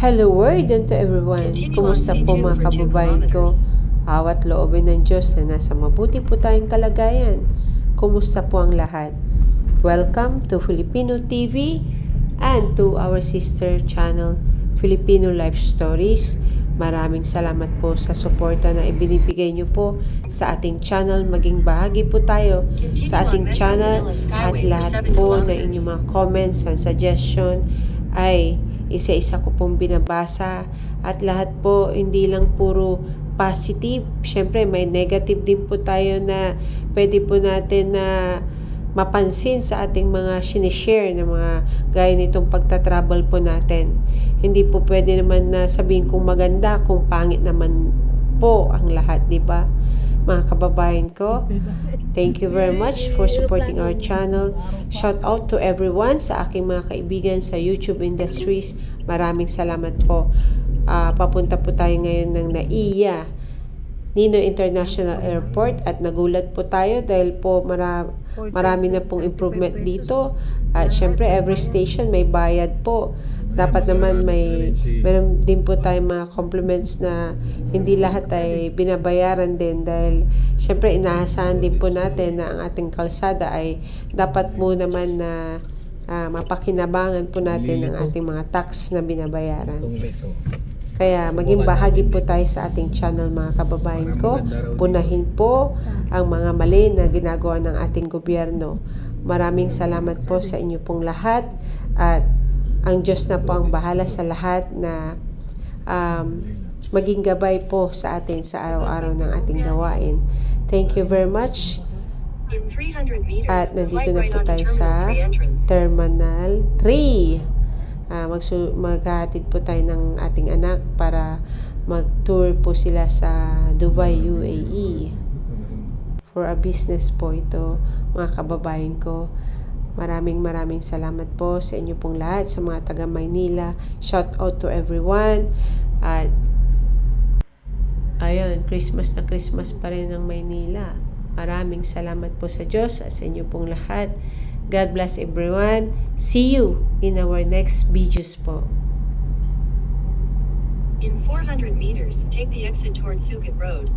Hello world and to everyone. Kumusta po mga kababayan ko? Awat loobin ng Diyos na nasa mabuti po tayong kalagayan. Kumusta po ang lahat? Welcome to Filipino TV and to our sister channel, Filipino Life Stories. Maraming salamat po sa suporta na ibinibigay niyo po sa ating channel. Maging bahagi po tayo sa ating channel at lahat po na inyong mga comments and suggestion ay isa-isa ko pong binabasa at lahat po hindi lang puro positive. Siyempre may negative din po tayo na pwede po natin na mapansin sa ating mga sinishare na mga gaya nitong pagta-travel po natin. Hindi po pwede naman na sabihin kung maganda kung pangit naman po ang lahat, di ba? Mga kababayan ko, thank you very much for supporting our channel. Shout out to everyone sa aking mga kaibigan sa YouTube industries. Maraming salamat po. Papunta po tayo ngayon ng NAIA, Ninoy International Airport, at nagulat po tayo dahil po marami na pong improvement dito. At syempre every station may bayad po. Dapat naman meron din po tayong mga compliments na hindi lahat ay binabayaran din dahil syempre inaasahan din po natin na ang ating kalsada ay dapat mo naman na mapakinabangan po natin ang ating mga tax na binabayaran. Kaya maging bahagi po tayo sa ating channel mga kababayan ko. Punahin po ang mga mali na ginagawa ng ating gobyerno. Maraming salamat po sa inyo pong lahat at ang Diyos na po ang bahala sa lahat na maging gabay po sa atin sa araw-araw ng ating gawain. Thank you very much. At nandito na po tayo sa Terminal 3. Maghahatid po tayo ng ating anak para mag-tour po sila sa Dubai, UAE. For a business po ito, mga kababayan ko. Maraming salamat po sa inyo pong lahat, sa mga taga Maynila. Shout out to everyone. At ayun, Christmas na Christmas pa rin ng Maynila. Maraming salamat po sa Diyos at sa inyo pong lahat. God bless everyone. See you in our next videos po. In 400 meters, take the exit towards Sukat Road.